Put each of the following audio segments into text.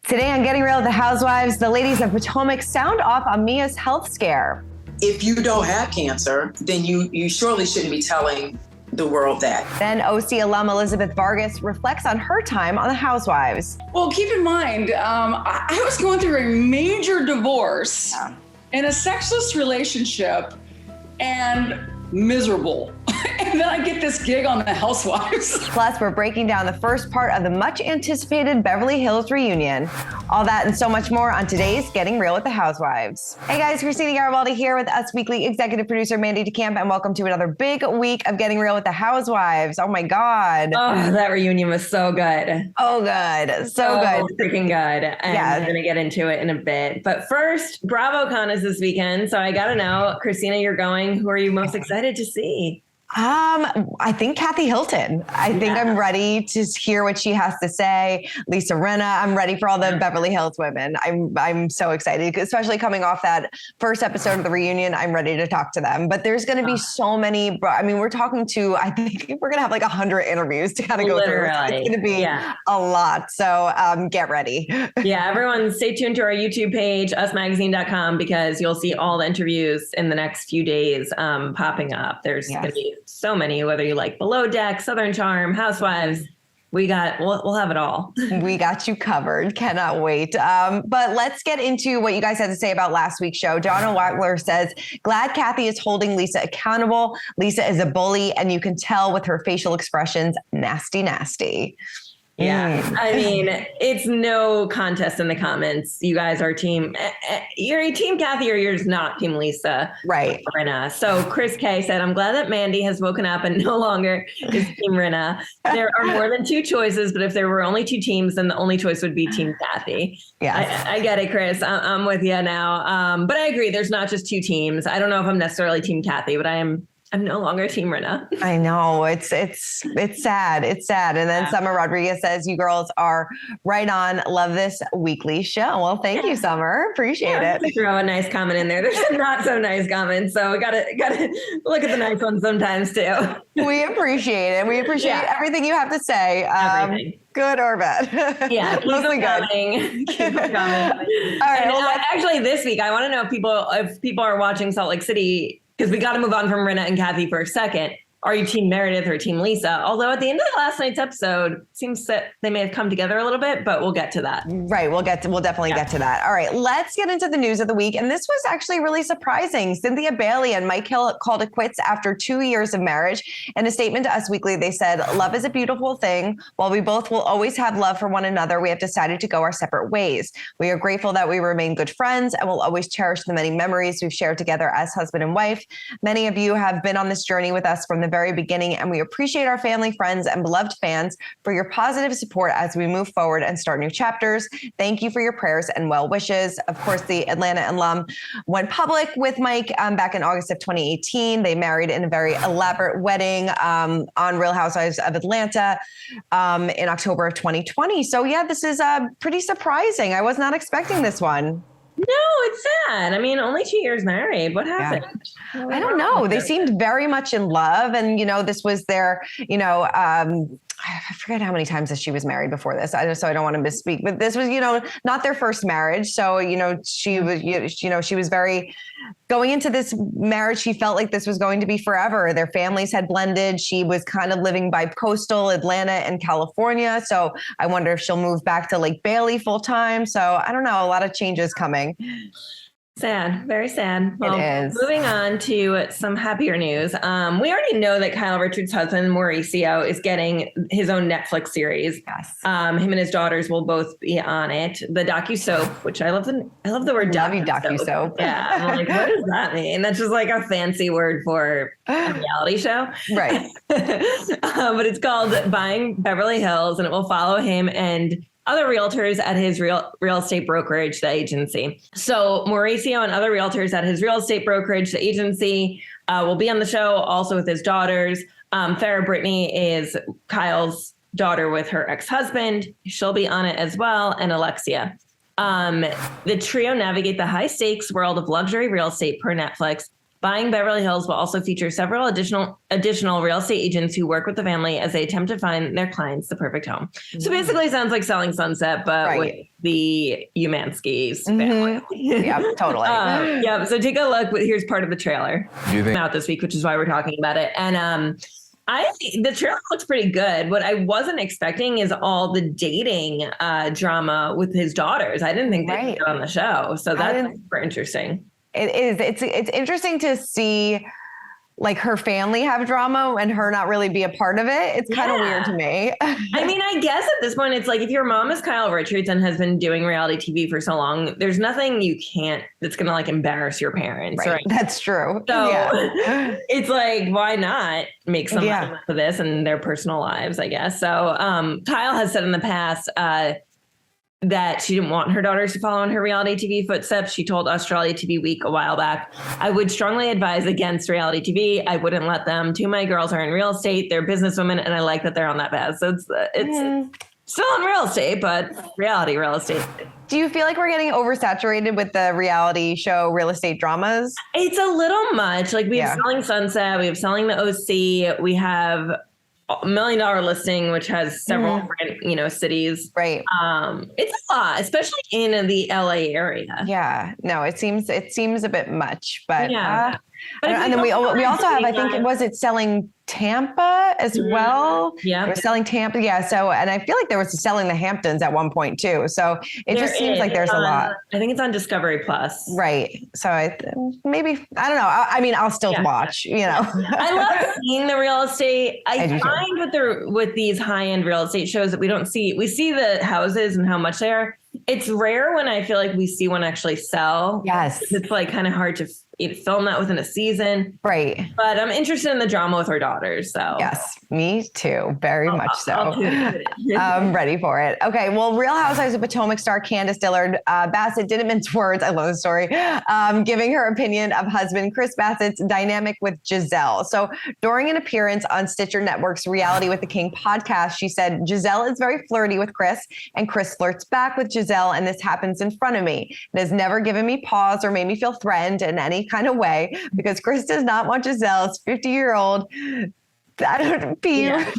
Today on Getting Real with the Housewives, the ladies of Potomac sound off on Mia's health scare. If you don't have cancer, then you surely shouldn't be telling the world that. Then OC alum Elizabeth Vargas reflects on her time on the Housewives. Well, keep in mind, I was going through a major divorce in a sexless relationship and miserable. And then I get this gig on the Housewives. Plus, we're breaking down the first part of the much anticipated Beverly Hills reunion. All that and so much more on today's Getting Real with the Housewives. Hey guys, Christina Garibaldi here with Us Weekly executive producer Mandy DeCamp, and welcome to another big week of Getting Real with the Housewives. Oh my God. Oh, that reunion was so good. Oh, good. So good. Freaking good. And Yeah. we're going to get into it in a bit. But first, BravoCon is this weekend. So I got to know, Christina, you're going. Who are you most excited to see? I think Kathy Hilton. I think I'm ready to hear what she has to say. Lisa Rinna. I'm ready for all the Beverly Hills women. I'm so excited, especially coming off that first episode of the reunion. I'm ready to talk to them. But there's going to be so many. I mean, we're talking to. I think we're going to have like 100 interviews to kind of go through. It's going to be a lot. So get ready. Yeah, everyone, stay tuned to our YouTube page, usmagazine.com, because you'll see all the interviews in the next few days popping up. There's going to be so many, whether you like Below Deck, Southern Charm, Housewives, we'll have it all. We got you covered. Cannot wait. But let's get into what you guys had to say about last week's show. Donna Wackler says, glad Kathy is holding Lisa accountable. Lisa is a bully, and you can tell with her facial expressions, nasty, nasty. Yeah. I mean, it's no contest in the comments. You guys are you're a team Kathy or you're just not team Lisa. Right. Rinna. So Chris K said, I'm glad that Mandy has woken up and no longer is team Rinna. There are more than two choices, but if there were only two teams, then the only choice would be team Kathy. Yeah. I get it, Chris. I'm with you now. But I agree. There's not just two teams. I don't know if I'm necessarily team Kathy, but I'm no longer team Rinna. I know. It's sad. It's sad. And then Summer Rodriguez says, you girls are right on. Love this weekly show. Well, thank you, Summer. Appreciate it. Throw a nice comment in there. There's some not so nice comments. So we gotta look at the nice ones sometimes too. We appreciate it. We appreciate everything you have to say. Everything. Good or bad. Yeah, keep mostly them good. Keep them coming. All right. And actually, this week I want to know if people are watching Salt Lake City, because we got to move on from Rinna and Kathy for a second. Are you team Meredith or team Lisa? Although at the end of the last night's episode, seems that they may have come together a little bit, but we'll get to that. Right. We'll definitely get to that. All right. Let's get into the news of the week. And this was actually really surprising. Cynthia Bailey and Mike Hill called it quits after 2 years of marriage. In a statement to Us Weekly, they said, love is a beautiful thing. While we both will always have love for one another, we have decided to go our separate ways. We are grateful that we remain good friends and will always cherish the many memories we've shared together as husband and wife. Many of you have been on this journey with us from the very beginning, and we appreciate our family, friends, and beloved fans for your positive support as we move forward and start new chapters. Thank you for your prayers and well wishes. Of course, the Atlanta alum went public with Mike back in August of 2018. They married in a very elaborate wedding on Real Housewives of Atlanta in October of 2020. So yeah, this is pretty surprising. I was not expecting this one. No, it's sad. I mean, only 2 years married. What happened? Yeah. I don't know. They seemed very much in love. And, this was their, I forget how many times that she was married before this. So I don't want to misspeak, but this was, not their first marriage. So, she was very going into this marriage. She felt like this was going to be forever. Their families had blended. She was kind of living by coastal Atlanta and California. So I wonder if she'll move back to Lake Bailey full time. So I don't know, a lot of changes coming. Sad, very sad. Well, it is. Moving on to some happier news. We already know that Kyle Richards' husband, Mauricio, is getting his own Netflix series. Yes. Him and his daughters will both be on it. The docu-soap, which I love the word docu-soap. Yeah. I'm like, what does that mean? That's just like a fancy word for a reality show. Right. But it's called Buying Beverly Hills, and it will follow him and other realtors at his real estate brokerage, the agency. So Mauricio and other realtors at his real estate brokerage, the agency, will be on the show, also with his daughters. Farrah Brittany is Kyle's daughter with her ex-husband. She'll be on it as well, and Alexia. The trio navigate the high-stakes world of luxury real estate per Netflix, Buying Beverly Hills will also feature several additional real estate agents who work with the family as they attempt to find their clients the perfect home. So basically sounds like Selling Sunset, but with the Umanskis family. Yeah, totally. So take a look. Here's part of the trailer. Out this week, which is why we're talking about it. And the trailer looks pretty good. What I wasn't expecting is all the dating drama with his daughters. I didn't think they'd get on the show. So that's super interesting. It is. It's interesting to see like her family have drama and her not really be a part of it. It's kind of weird to me. I mean, I guess at this point, it's like if your mom is Kyle Richards and has been doing reality TV for so long, there's nothing that's going to like embarrass your parents. Right. That's true. So it's like, why not make some money for this and their personal lives, I guess. So Kyle has said in the past, that she didn't want her daughters to follow in her reality TV footsteps. She told Australia TV Week a while back, I would strongly advise against reality TV. I wouldn't let them. Two of my girls are in real estate. They're businesswomen, and I like that they're on that path. So it's still in real estate, but reality real estate. Do you feel like we're getting oversaturated with the reality show real estate dramas? It's a little much. Like we have Selling Sunset, we have Selling the OC, we have $1 Million Listing, which has several different, cities. Right. It's a lot, especially in the LA area. Yeah. No, it seems a bit much, but and then we also have, I think, was it Selling Tampa as well? Yeah. We're Selling Tampa. Yeah. So, and I feel like there was Selling the Hamptons at one point too. So it just seems like there's a lot. I think it's on Discovery Plus. Right. So I don't know. I mean, I'll still watch, I love seeing the real estate. I find with these high-end real estate shows that we see the houses and how much they are. It's rare when I feel like we see one actually sell. Yes. It's like kind of hard to film that within a season. Right. But I'm interested in the drama with our daughters. So yes, me too. Very much so. I'm ready for it. Okay. Well, Real Housewives of Potomac star Candace Dillard Bassett didn't mince words. I love the story. Giving her opinion of husband Chris Bassett's dynamic with Giselle. So during an appearance on Stitcher Network's Reality with the King podcast, she said, Giselle is very flirty with Chris and Chris flirts back with Giselle. And this happens in front of me. It has never given me pause or made me feel threatened in any kind of way because Chris does not want Giselle's 50-year-old PUSSY.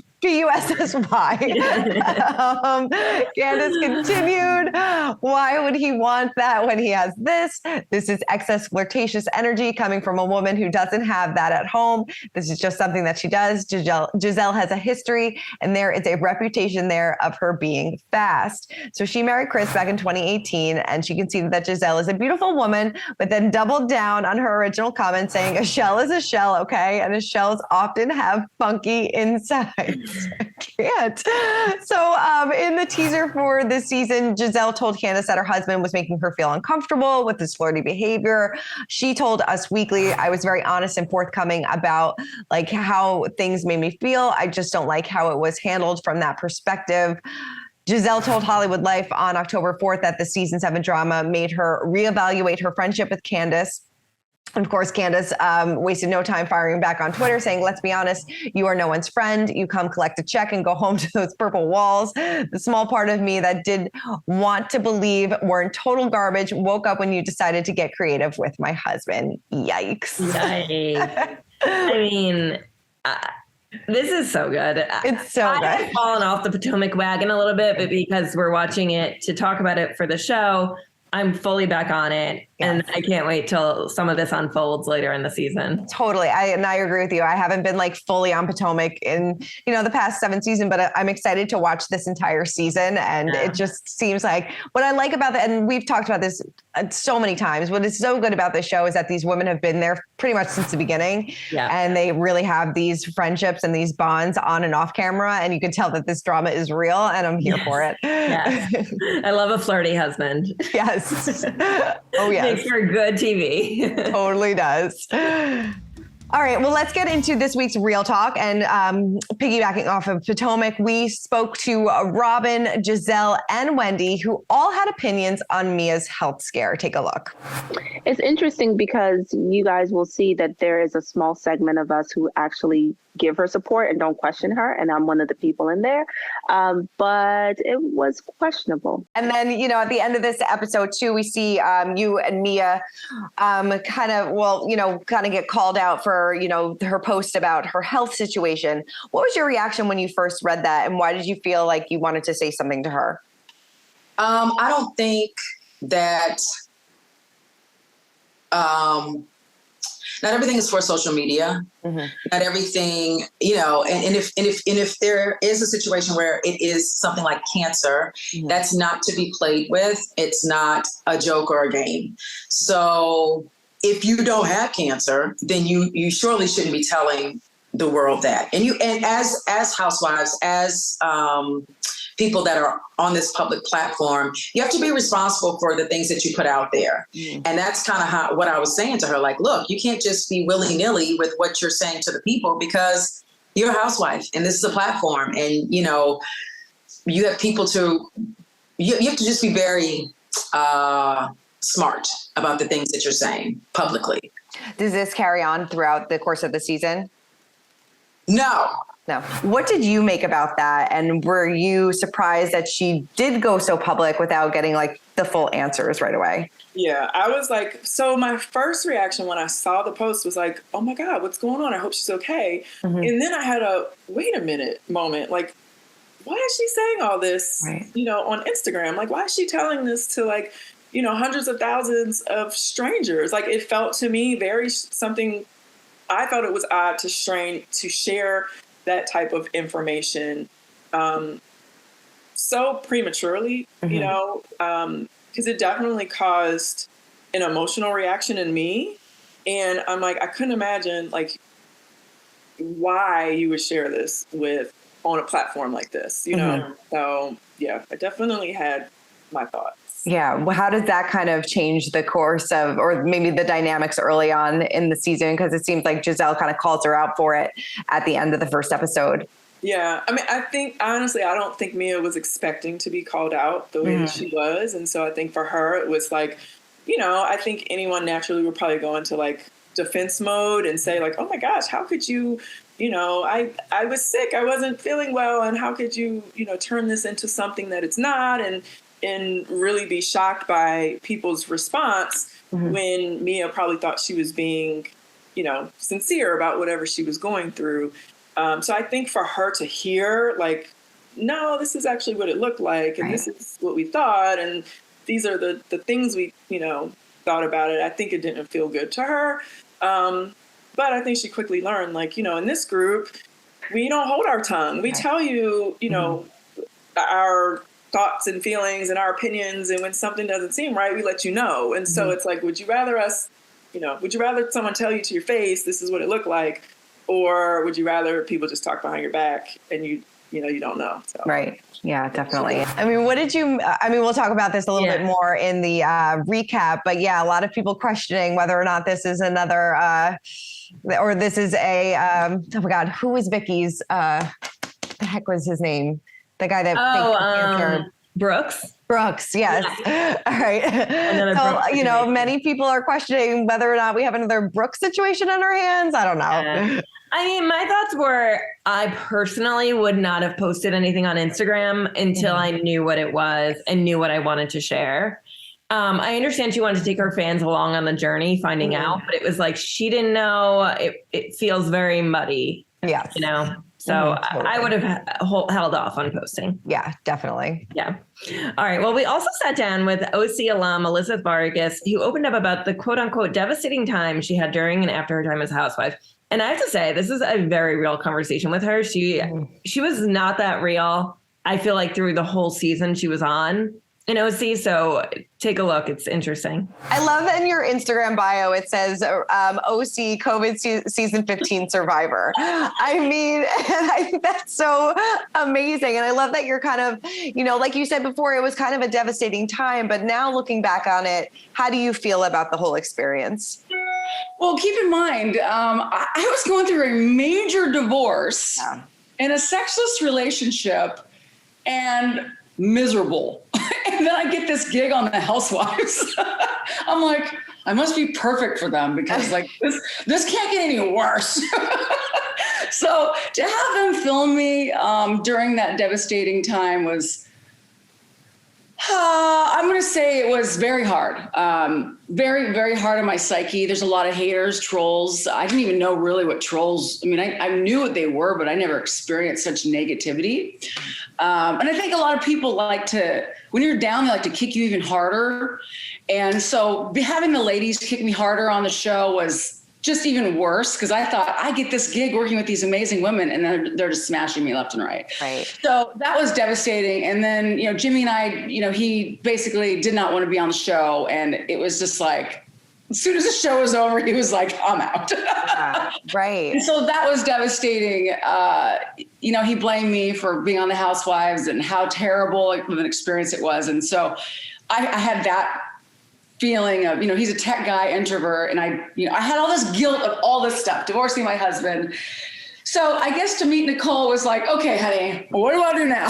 Candace continued, why would he want that when he has this? This is excess flirtatious energy coming from a woman who doesn't have that at home. This is just something that she does. Giselle has a history and there is a reputation there of her being fast. So she married Chris back in 2018 and she conceded that Giselle is a beautiful woman, but then doubled down on her original comment saying a shell is a shell, okay? And shells often have funky insides. I can't. So in the teaser for this season, Giselle told Candace that her husband was making her feel uncomfortable with his flirty behavior. She told Us Weekly, I was very honest and forthcoming about like how things made me feel. I just don't like how it was handled from that perspective. Giselle told Hollywood Life on October 4th that the season 7 drama made her reevaluate her friendship with Candace. And of course, Candace wasted no time firing back on Twitter saying, let's be honest, you are no one's friend. You come collect a check and go home to those purple walls. The small part of me that did want to believe weren't total garbage woke up when you decided to get creative with my husband. Yikes. Yikes. I mean, this is so good. It's so good. I've fallen off the Potomac wagon a little bit, but because we're watching it to talk about it for the show, I'm fully back on it. Yes. And I can't wait till some of this unfolds later in the season. Totally. I agree with you. I haven't been like fully on Potomac in, the past 7 seasons, but I'm excited to watch this entire season. And it just seems like what I like about that. And we've talked about this so many times. What is so good about this show is that these women have been there pretty much since the beginning. Yeah. And they really have these friendships and these bonds on and off camera. And you can tell that this drama is real and I'm here for it. Yes. I love a flirty husband. Yes. Oh, yeah. Makes for good TV. Totally does. All right. Well, let's get into this week's Real Talk. And piggybacking off of Potomac, we spoke to Robin, Giselle, and Wendy, who all had opinions on Mia's health scare. Take a look. It's interesting because you guys will see that there is a small segment of us who actually give her support and don't question her. And I'm one of the people in there. But it was questionable. And then, at the end of this episode too, we see you and Mia kind of get called out for, her post about her health situation. What was your reaction when you first read that? And why did you feel like you wanted to say something to her? I don't think that not everything is for social media. Mm-hmm. Not everything, and if there is a situation where it is something like cancer, mm-hmm. that's not to be played with. It's not a joke or a game. So if you don't have cancer, then you surely shouldn't be telling the world that. And as housewives, as people that are on this public platform, you have to be responsible for the things that you put out there. Mm. And that's kind of what I was saying to her. Like, look, you can't just be willy-nilly with what you're saying to the people, because you're a housewife and this is a platform. And, you have people you have to just be very smart about the things that you're saying publicly. Does this carry on throughout the course of the season? No. What did you make about that? And were you surprised that she did go so public without getting like the full answers right away? Yeah, I was like, so my first reaction when I saw the post was like, oh my God, what's going on? I hope she's okay. Mm-hmm. And then I had a wait a minute moment. Like, why is she saying all this, right. On Instagram? Like, why is she telling this to like, hundreds of thousands of strangers? Like, it felt to me very something. I thought it was odd to share that type of information so prematurely, mm-hmm. Because it definitely caused an emotional reaction in me. And I'm like, I couldn't imagine like why you would share this on a platform like this, Mm-hmm. So yeah, I definitely had my thoughts. Yeah. Well, how does that kind of change the course of, or maybe the dynamics early on in the season? Because it seems like Giselle kind of calls her out for it at the end of the first episode. Yeah. I mean, I think, honestly, I don't think Mia was expecting to be called out the way mm-hmm. that she was. And so I think for her, it was like, I think anyone naturally would probably go into like defense mode and say like, oh my gosh, how could you, I was sick. I wasn't feeling well. And how could you, turn this into something that it's not? And really be shocked by people's response mm-hmm. when Mia probably thought she was being, sincere about whatever she was going through. So I think for her to hear like, no, this is actually what it looked like. And right. This is what we thought. And these are the things we, thought about it. I think it didn't feel good to her. But I think she quickly learned like, in this group, we don't hold our tongue. We right. tell you, mm-hmm. our thoughts and feelings and our opinions. And when something doesn't seem right, we let you know. And so mm-hmm. it's like, would you rather someone tell you to your face, this is what it looked like? Or would you rather people just talk behind your back and you don't know? So. Right. Yeah, definitely. I mean, we'll talk about this a little bit more in the recap, but yeah, a lot of people questioning whether or not this is another, or this is a, oh my God, who was Vicky's, the heck was his name? The guy that Brooks, yes. Yeah. All right. So, many people are questioning whether or not we have another Brooks situation on our hands. I don't know. Yeah. I mean, my thoughts were, I personally would not have posted anything on Instagram until mm-hmm. I knew what it was and knew what I wanted to share. I understand she wanted to take her fans along on the journey, finding mm-hmm. out, but it was like, she didn't know. It feels very muddy. Yeah. So mm-hmm, totally. I would have held off on posting. Yeah, definitely. Yeah. All right. Well, we also sat down with OC alum Elizabeth Vargas, who opened up about the quote unquote devastating time she had during and after her time as a housewife. And I have to say, this is a very real conversation with her. She was not that real. I feel like through the whole season she was on in OC. So take a look. It's interesting. I love in your Instagram bio, it says OC COVID season 15 survivor. I mean, I think that's so amazing. And I love that you're kind of, like you said before, it was kind of a devastating time, but now looking back on it, how do you feel about the whole experience? Well, keep in mind, I was going through a major divorce in a sexless relationship and miserable. And then I get this gig on the Housewives. I'm like, I must be perfect for them because like this can't get any worse. So to have them film me during that devastating time was, I'm going to say it was very hard. Very, very hard on my psyche. There's a lot of haters, trolls. I didn't even know really what trolls, I mean, I knew what they were, but I never experienced such negativity. And I think a lot of people like to, when you're down, they like to kick you even harder. And so having the ladies kick me harder on the show was just even worse, because I thought I get this gig working with these amazing women and they're just smashing me left and right. Right. So that was devastating. And then, Jimmy and I, he basically did not want to be on the show. And it was just like, as soon as the show was over, he was like, I'm out. Right. And so that was devastating. He blamed me for being on the Housewives and how terrible of an experience it was. And so I had that feeling of, he's a tech guy, introvert. And I had all this guilt of all this stuff, divorcing my husband. So I guess to meet Nicole was like, okay, honey, what do I do now?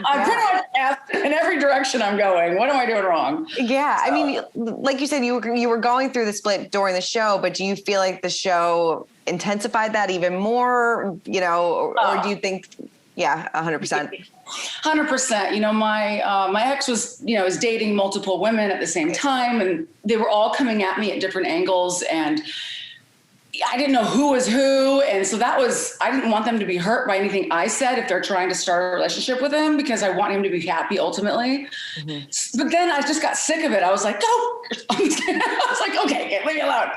I'm pretty much asked in every direction I'm going. What am I doing wrong? Yeah. So, I mean, like you said, you were going through the split during the show, but do you feel like the show intensified that even more, or do you think, 100%. 100%. My ex was, was dating multiple women at the same time, and they were all coming at me at different angles, and I didn't know who was who. And so I didn't want them to be hurt by anything I said if they're trying to start a relationship with him, because I want him to be happy ultimately. Mm-hmm. But then I just got sick of it. I was like, go. I was like, okay, leave me alone.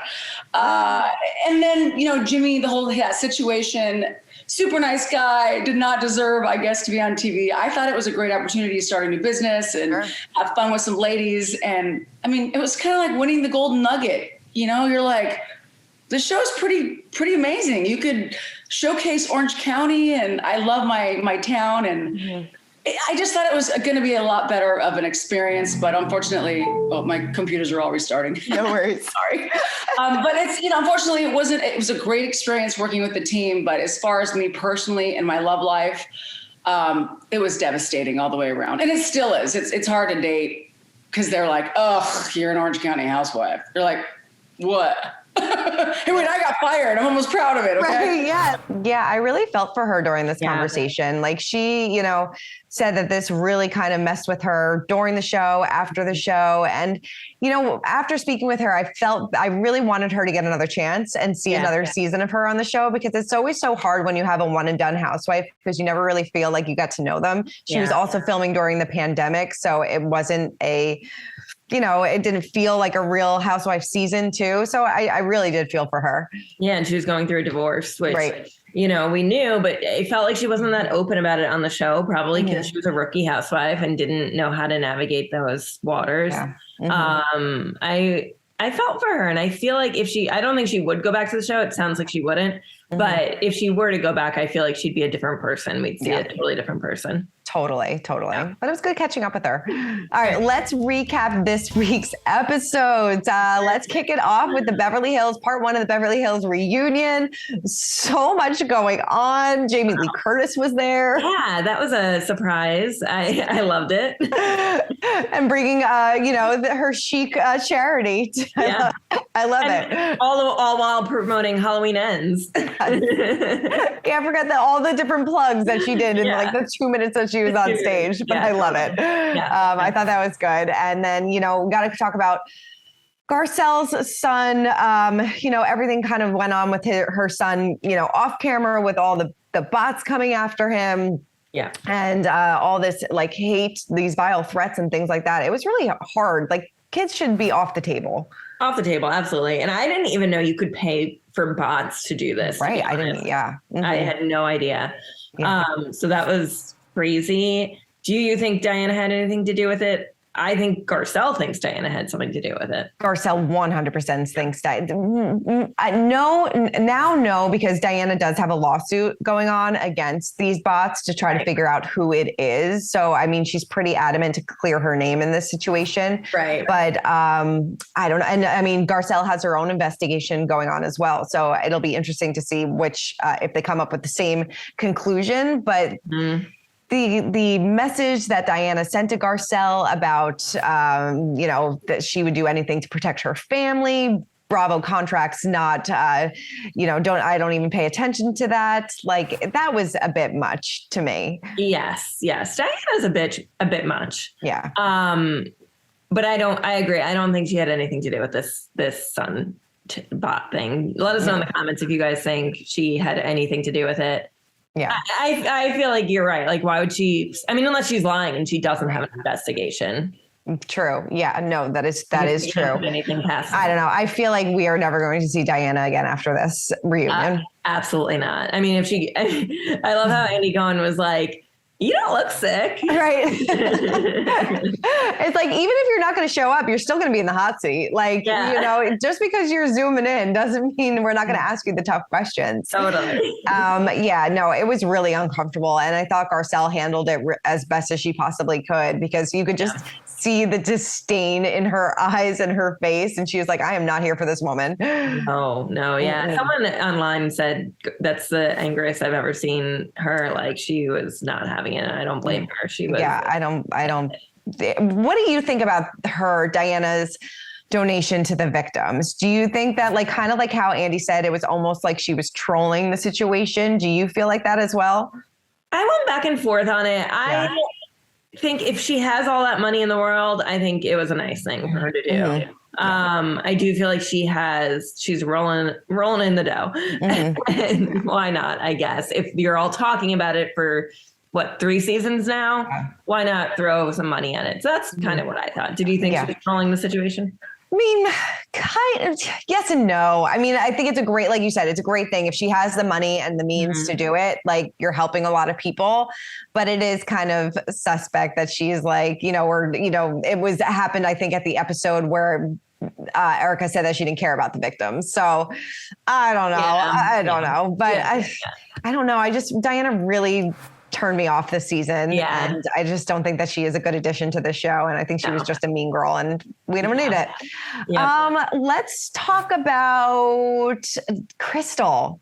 And then, Jimmy, the whole situation, super nice guy, did not deserve, I guess, to be on TV. I thought it was a great opportunity to start a new business and have fun with some ladies. And I mean, it was kind of like winning the golden nugget. You're like, the show's pretty amazing. You could showcase Orange County, and I love my town. And I just thought it was going to be a lot better of an experience, but unfortunately, my computers are all restarting. No worries. Sorry. But it's, unfortunately it was a great experience working with the team. But as far as me personally and my love life, it was devastating all the way around. And it still is. It's hard to date because they're like, oh, you're an Orange County housewife. You're like, what? I mean, I got fired. I'm almost proud of it. Okay. Right, yeah. I really felt for her during this conversation. Like she, said that this really kind of messed with her during the show, after the show. And, after speaking with her, I really wanted her to get another chance and see another season of her on the show, because it's always so hard when you have a one and done housewife, because you never really feel like you got to know them. She was also filming during the pandemic. So it wasn't it didn't feel like a real housewife season too. So I really did feel for her. Yeah. And she was going through a divorce, which, we knew, but it felt like she wasn't that open about it on the show, probably because she was a rookie housewife and didn't know how to navigate those waters. Yeah. Mm-hmm. I felt for her, and I feel like I don't think she would go back to the show. It sounds like she wouldn't, but if she were to go back, I feel like she'd be a different person. We'd see a totally different person. Totally. Yeah. But it was good catching up with her. All right, let's recap this week's episodes. Let's kick it off with the Beverly Hills, part 1 of the Beverly Hills reunion. So much going on. Jamie Lee Curtis was there. Yeah, that was a surprise. I loved it. And bringing, her chic charity. Yeah. I love it. All while promoting Halloween Ends. I forgot all the different plugs that she did in like the 2 minutes that she was on stage, but I love it. Yeah. I thought that was good. And then, we got to talk about Garcelle's son. Everything kind of went on with her son, off camera, with all the bots coming after him. Yeah. And all this like hate, these vile threats and things like that. It was really hard. Like, kids should be off the table. Off the table, absolutely. And I didn't even know you could pay for bots to do this. Right. I didn't. Yeah. Mm-hmm. I had no idea. Yeah. So that was crazy. Do you think Diana had anything to do with it? I think Garcelle thinks Diana had something to do with it. Garcelle 100% thinks no, because Diana does have a lawsuit going on against these bots to try to figure out who it is. So, I mean, she's pretty adamant to clear her name in this situation. Right. But I don't know. And I mean, Garcelle has her own investigation going on as well. So it'll be interesting to see if they come up with the same conclusion. But the message that Diana sent to Garcelle about, that she would do anything to protect her family, Bravo contracts, not, I don't even pay attention to that. Like that was a bit much to me. Yes. Diana's a bit much. Yeah. But I agree. I don't think she had anything to do with this Sutton bot thing. Let us know in the comments if you guys think she had anything to do with it. Yeah. I feel like you're right. Like, why would she? I mean, unless she's lying and she doesn't have an investigation. True. Yeah. No, that is true. Anything past I don't know. I feel like we are never going to see Diana again after this reunion. Absolutely not. I mean, I love how Andy Cohen was like, you don't look sick. Right. It's like, even if you're not going to show up, you're still going to be in the hot seat. Like, just because you're zooming in doesn't mean we're not going to ask you the tough questions. Totally. It was really uncomfortable. And I thought Garcelle handled it as best as she possibly could, because you could just see the disdain in her eyes and her face. And she was like, I am not here for this woman. No. Yeah. Mm-hmm. Someone online said that's the angriest I've ever seen her. Like, she was not having it. I don't blame her. She was. Yeah, I don't. What do you think about Diana's donation to the victims? Do you think that, like, kind of like how Andy said, it was almost like she was trolling the situation? Do you feel like that as well? I went back and forth on it. I think if she has all that money in the world, I think it was a nice thing for her to do. Mm-hmm. I do feel like she's rolling in the dough. Mm-hmm. And why not? I guess if you're all talking about it for 3 seasons now, why not throw some money at it? So that's kind of what I thought. Did you think she was trolling the situation? I mean, kind of yes and no. I mean, I think it's like you said, it's a great thing if she has the money and the means to do it. Like, you're helping a lot of people, but it is kind of suspect that she's like, it happened, I think, at the episode where Erika said that she didn't care about the victims. So I don't know. I don't know, but I don't know. Diana really turned me off this season. Yeah. And I just don't think that she is a good addition to the show. And I think she was just a mean girl, and we don't need it. Yeah. Let's talk about Crystal.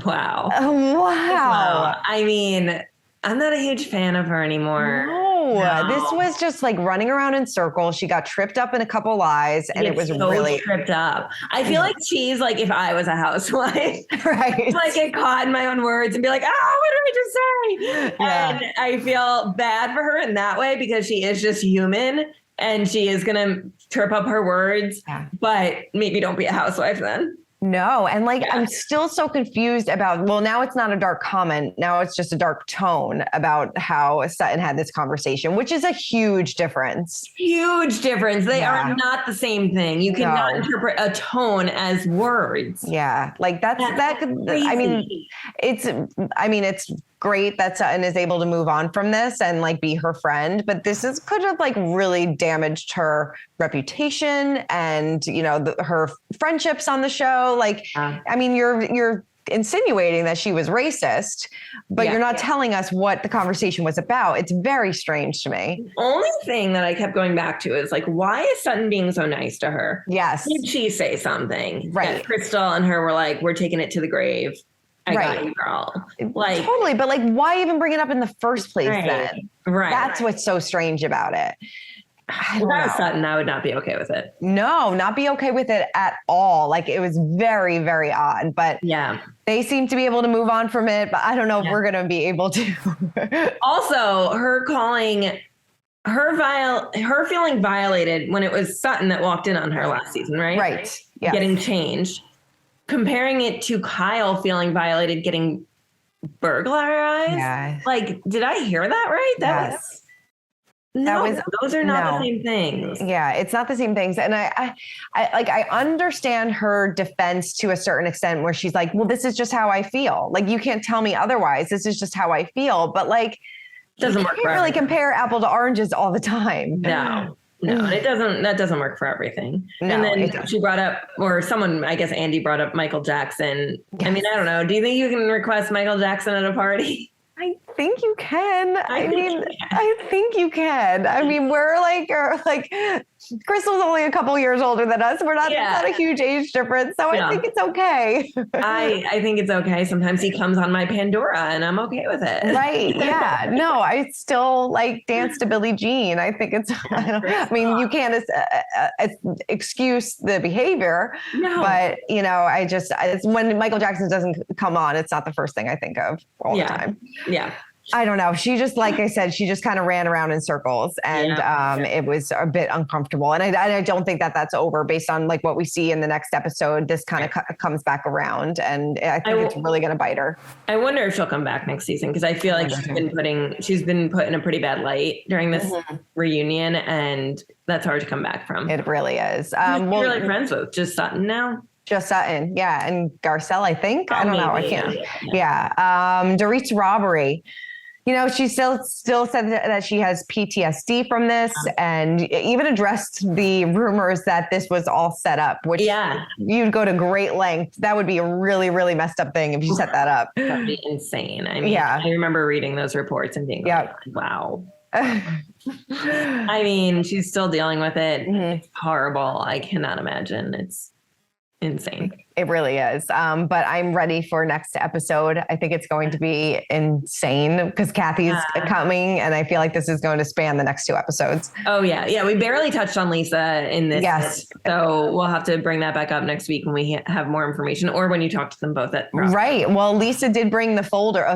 Wow. Wow. I mean, I'm not a huge fan of her anymore. No. This was just like running around in circles. She got tripped up in a couple lies, and it was so really tripped up. I feel like she's like, if I was a housewife, right? Like, get caught in my own words and be like, what did I just say? Yeah. And I feel bad for her in that way, because she is just human and she is going to trip up her words, but maybe don't be a housewife then. No. And I'm still so confused about, now it's not a dark comment. Now it's just a dark tone about how Sutton had this conversation, which is a huge difference. Huge difference. They are not the same thing. You cannot interpret a tone as words. Yeah. Like that's crazy. It's great that Sutton is able to move on from this and like be her friend, but this could have like really damaged her reputation and, her friendships on the show. Like, I mean, you're insinuating that she was racist, but you're not telling us what the conversation was about. It's very strange to me. The only thing that I kept going back to is like, why is Sutton being so nice to her? Yes. Did she say something? Right. That Crystal and her were like, we're taking it to the grave. I got you, girl. Like, totally. But like, why even bring it up in the first place then? Right. That's what's so strange about it. If I was Sutton, I would not be okay with it. No, not be okay with it at all. Like, it was very, very odd, but they seem to be able to move on from it, but I don't know if we're going to be able to. Also, her calling her feeling violated when it was Sutton that walked in on her last season, right? Right. Yeah. Getting changed. Comparing it to Kyle feeling violated, getting burglarized. Yeah. Like, did I hear that right? Those are not the same things. Yeah, it's not the same things. And I understand her defense to a certain extent, where she's like, well, this is just how I feel. Like, you can't tell me otherwise. This is just how I feel. But like, doesn't work. You can't really compare apple to oranges all the time. No, it doesn't. That doesn't work for everything. No, and then she brought up, or someone, I guess Andy brought up Michael Jackson. Yes. I mean, I don't know. Do you think you can request Michael Jackson at a party? think you can. I think you can. I mean, we're like Crystal's only a couple years older than us. We're not, it's not a huge age difference. So I think it's okay. I think it's okay. Sometimes he comes on my Pandora and I'm okay with it. Right. Yeah. No, I still like dance to Billie Jean. I think it's, I mean, you can't excuse the behavior, but you know, it's when Michael Jackson doesn't come on, it's not the first thing I think of all the time. Yeah. I don't know. She just, like I said, she just kind of ran around in circles and it was a bit uncomfortable. And I don't think that that's over based on like what we see in the next episode. This kind of comes back around and I think it's really going to bite her. I wonder if she'll come back next season because I feel like she's been put in a pretty bad light during this reunion and that's hard to come back from. It really is. You're like friends with just Sutton now? Just Sutton. Yeah. And Garcelle, I think. I don't know. I can't. Yeah. Dorit's robbery. You know, she still said that she has PTSD from this and even addressed the rumors that this was all set up, which you'd go to great length. That would be a really, really messed up thing if you set that up. That'd be insane. I mean, I remember reading those reports and being like, wow. I mean, she's still dealing with it. It's horrible. I cannot imagine. It's insane. It really is. But I'm ready for next episode. I think it's going to be insane because Kathy's coming and I feel like this is going to span the next 2 episodes. Oh yeah. Yeah. We barely touched on Lisa in this. Yes. So we'll have to bring that back up next week when we have more information or when you talk to them both at Right. Well, Lisa did bring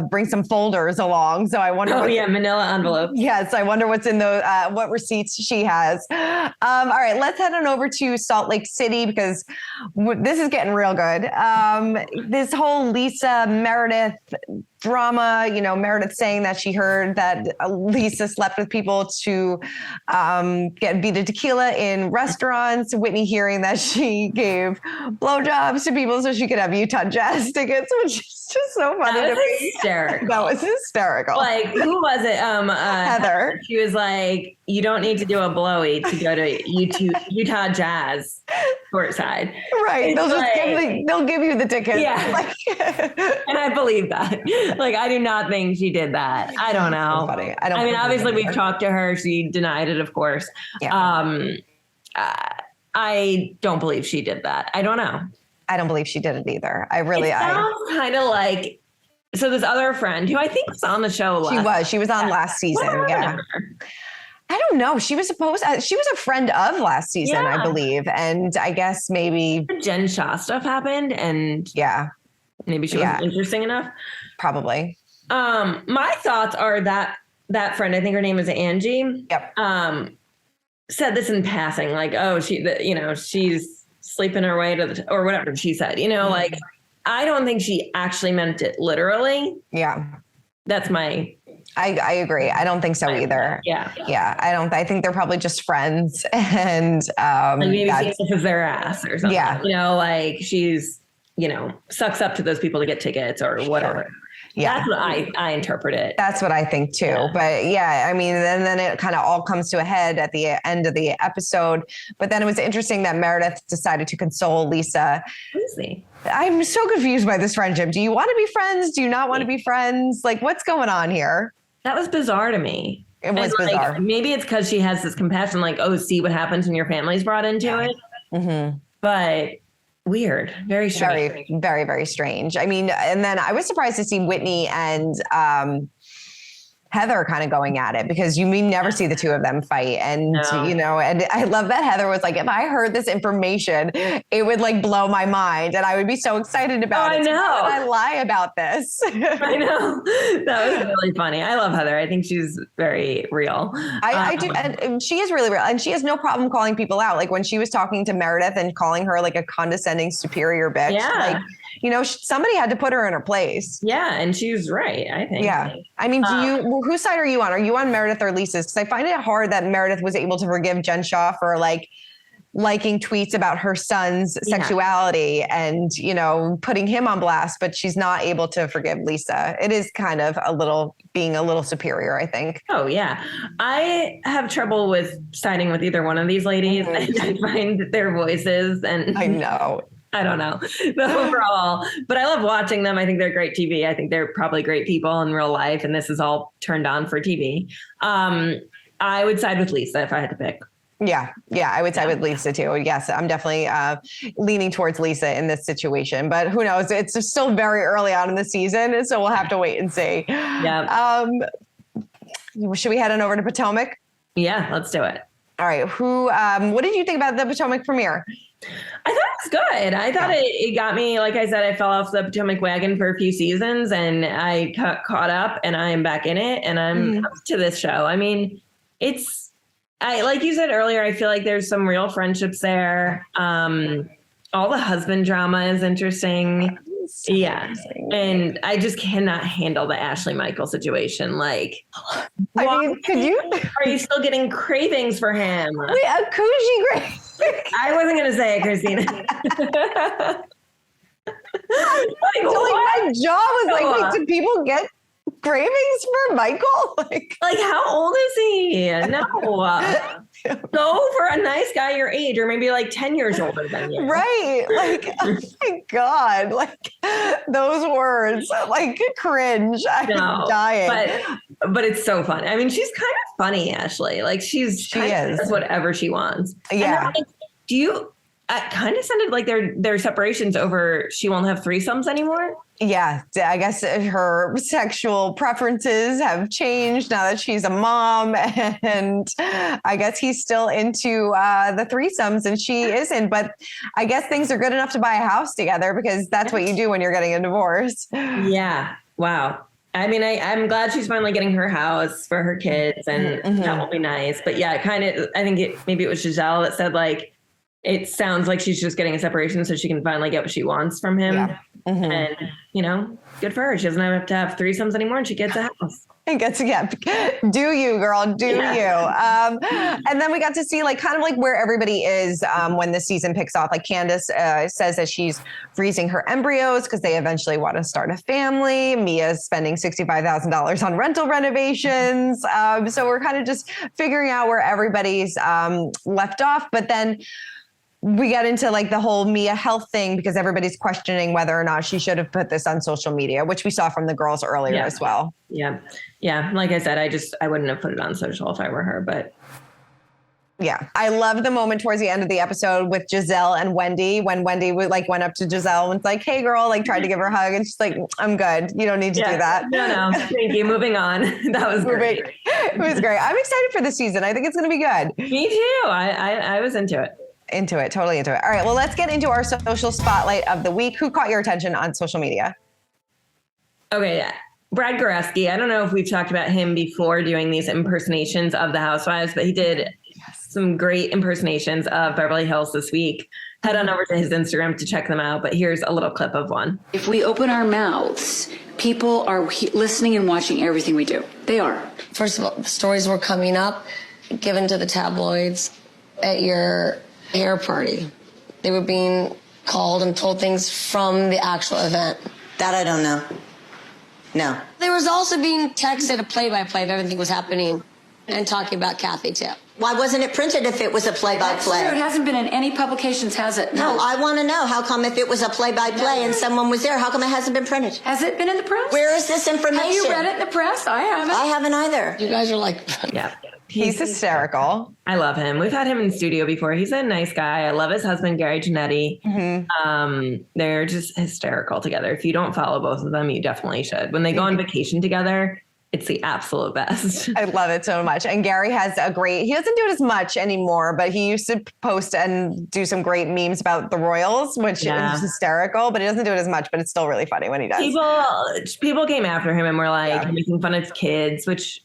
bring some folders along. So I wonder. Manila envelope. Yes. I wonder what's in those, what receipts she has. All right, let's head on over to Salt Lake City because this is getting real good. This whole Lisa Meredith drama, you know, Meredith saying that she heard that Lisa slept with people to get beat tequila in restaurants. Whitney hearing that she gave blowjobs to people so she could have Utah Jazz tickets, which is just so funny to me. Hysterical. That was hysterical. Like, who was it? Heather. She was like, you don't need to do a blowy to go to Utah Jazz courtside. Right. They'll give you the tickets. Yeah. And I believe that. Like, I do not think she did that. I don't know. So funny. I mean, obviously we've talked to her. She denied it, of course. Yeah. I don't believe she did that. I don't know. I don't believe she did it either. It sounds kind of like, so this other friend who I think was on the show. She was on last season. Yeah. I don't know. She was a friend of last season, I believe. And I guess maybe Jen Shah stuff happened and maybe she wasn't interesting enough. Probably. My thoughts are that friend, I think her name is Angie. Yep. Said this in passing, like, oh, she's sleeping her way to or whatever she said, like, I don't think she actually meant it literally. Yeah. That's I agree. I don't think so either. Yeah. Yeah. I think they're probably just friends and, like maybe she is their ass or something. Yeah. Like she's, sucks up to those people to get tickets or whatever. Sure. Yeah. That's what I interpret it. That's what I think too. Yeah. But I mean, then it kind of all comes to a head at the end of the episode. But then it was interesting that Meredith decided to console Lisa. Easy. I'm so confused by this friendship. Do you want to be friends? Do you not want to be friends? Like, what's going on here? That was bizarre to me. It was bizarre. Maybe it's because she has this compassion, like, oh, see what happens when your family's brought into it. Mm-hmm. But weird. Very strange. Very, very, very strange. I mean, and then I was surprised to see Whitney and Heather kind of going at it because you may never see the two of them fight. And, and I love that Heather was like, if I heard this information, it would like blow my mind and I would be so excited about it. I know. Why would I lie about this? I know. That was really funny. I love Heather. I think she's very real. I do. And she is really real. And she has no problem calling people out. Like when she was talking to Meredith and calling her like a condescending superior bitch. Yeah. Like, somebody had to put her in her place. Yeah. And she's right, I think. Yeah. I mean, whose side are you on? Are you on Meredith or Lisa's? Because I find it hard that Meredith was able to forgive Jen Shah for like liking tweets about her son's sexuality and, putting him on blast, but she's not able to forgive Lisa. It is kind of being a little superior, I think. Oh, yeah. I have trouble with siding with either one of these ladies. I find their voices and I know. I don't know. But overall, but I love watching them. I think they're great TV. I think they're probably great people in real life. And this is all turned on for TV. I would side with Lisa if I had to pick. Yeah, I would side with Lisa too. Yes, I'm definitely leaning towards Lisa in this situation, but who knows? It's still very early on in the season, so we'll have to wait and see. Yeah. Should we head on over to Potomac? Yeah, let's do it. All right. What did you think about the Potomac premiere? I thought it was good. I thought it got me, like I said, I fell off the Potomac wagon for a few seasons and I got caught up and I am back in it and I'm up to this show. I mean, like you said earlier, I feel like there's some real friendships there. All the husband drama is interesting. So interesting. And I just cannot handle the Ashley Michael situation. Like, I mean, are you still getting cravings for him? Wait, a coochie craving. I wasn't going to say it, Christina. My jaw was wait, do people get cravings for Michael? Like how old is he? No. Go for a nice guy your age, or maybe like 10 years older than you. Right. Like, oh my God. Like those words, like cringe. I'm dying. But it's so fun. I mean, she's kind of funny, Ashley. Like she does whatever she wants. Yeah. It kind of sounded like their separations over she won't have threesomes anymore. Yeah, I guess her sexual preferences have changed now that she's a mom, and I guess he's still into the threesomes and she isn't. But I guess things are good enough to buy a house together because that's what you do when you're getting a divorce. Yeah. Wow. I mean, I'm glad she's finally getting her house for her kids, and that will be nice. But yeah, I think maybe it was Giselle that said like, it sounds like she's just getting a separation so she can finally get what she wants from him. Yeah. And, good for her. She doesn't have to have threesomes anymore and she gets a house. Do you, girl, do you. And then we got to see kind of where everybody is when the season picks off. Like Candace says that she's freezing her embryos because they eventually want to start a family. Mia's spending $65,000 on rental renovations. So we're kind of just figuring out where everybody's left off. But then we got into the whole Mia health thing because everybody's questioning whether or not she should have put this on social media, which we saw from the girls earlier as well. Yeah. Yeah. Like I said, I wouldn't have put it on social if I were her, but. Yeah. I love the moment towards the end of the episode with Giselle and Wendy, when Wendy went up to Giselle and was like, hey girl, tried to give her a hug. And she's like, I'm good. You don't need to do that. No. Thank you. Moving on. That was great. It was great. I'm excited for the season. I think it's going to be good. Me too. I was into it. Totally into it. All right. Well, let's get into our social spotlight of the week. Who caught your attention on social media? Okay. Brad Goreski. I don't know if we've talked about him before doing these impersonations of the Housewives, but he did some great impersonations of Beverly Hills this week. Head on over to his Instagram to check them out. But here's a little clip of one. If we open our mouths, people are listening and watching everything we do. They are. First of all, the stories were coming up, given to the tabloids at your hair party. They were being called and told things from the actual event. That I don't know. No. There was also being texted a play-by-play of everything was happening and talking about Kathy too. Why wasn't it printed if it was a play-by-play? That's true. It hasn't been in any publications, has it? No, I want to know. How come if it was a play-by-play and someone was there, how come it hasn't been printed? Has it been in the press? Where is this information? Have you read it in the press? I haven't. I haven't either. You guys are like... Yeah. He's hysterical. I love him. We've had him in studio before. He's a nice guy. I love his husband, Gary Janetti. They're just hysterical together. If you don't follow both of them, you definitely should. When they go on vacation together, it's the absolute best. I love it so much. And Gary has he doesn't do it as much anymore, but he used to post and do some great memes about the Royals, which is hysterical, but he doesn't do it as much, but it's still really funny when he does. People came after him and were making fun of kids, which...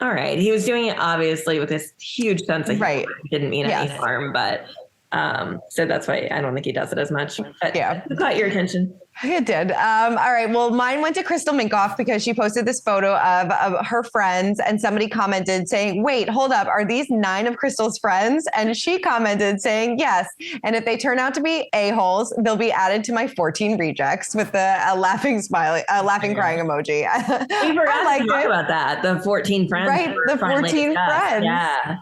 All right. He was doing it obviously with this huge sense of humor. He didn't mean any harm, but so that's why I don't think he does it as much. But it caught your attention. It did. All right. Well, mine went to Crystal Minkoff because she posted this photo of her friends and somebody commented saying, wait, hold up. Are these 9 of Crystal's friends? And she commented saying, yes. And if they turn out to be a-holes, they'll be added to my 14 rejects with a laughing crying emoji. We forgot to talk about that. The 14 friends. Right. The 14 friends. Yeah.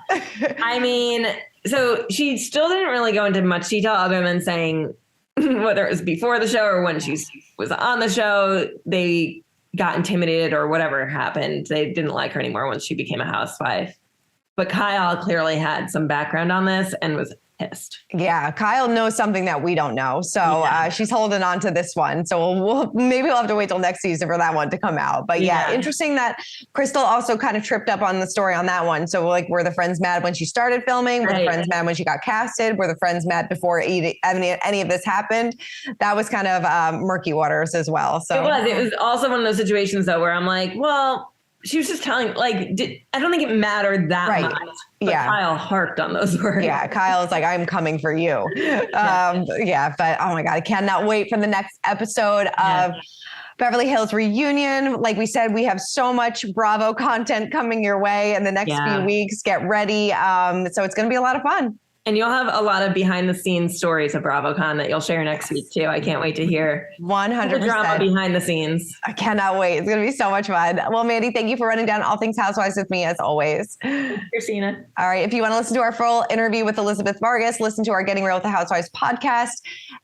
I mean, so she still didn't really go into much detail other than saying whether it was before the show or when she was on the show, they got intimidated or whatever happened. They didn't like her anymore once she became a housewife. But Kyle clearly had some background on this and was pissed. Yeah, Kyle knows something that we don't know. So she's holding on to this one. So maybe we'll have to wait till next season for that one to come out. But yeah, interesting that Crystal also kind of tripped up on the story on that one. So like, were the friends mad when she started filming? Were the friends mad when she got casted? Were the friends mad before any of this happened? That was kind of murky waters as well. So It was also one of those situations though, where I'm like, well, she was just telling, like, I don't think it mattered that much. But Kyle harped on those words. Yeah, Kyle's like, I'm coming for you. But oh my God, I cannot wait for the next episode of Beverly Hills Reunion. Like we said, we have so much Bravo content coming your way in the next few weeks. Get ready. So it's going to be a lot of fun. And you'll have a lot of behind the scenes stories of BravoCon that you'll share next week too. I can't wait to hear 100% the drama behind the scenes. I cannot wait. It's going to be so much fun. Well, Mandy, thank you for running down all things Housewives with me as always. Christina. All right. If you want to listen to our full interview with Elizabeth Vargas, listen to our Getting Real with the Housewives podcast.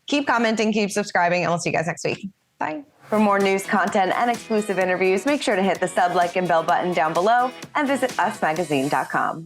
Keep commenting, keep subscribing, and we'll see you guys next week. Bye. For more news, content, and exclusive interviews, make sure to hit the sub, like, and bell button down below and visit usmagazine.com.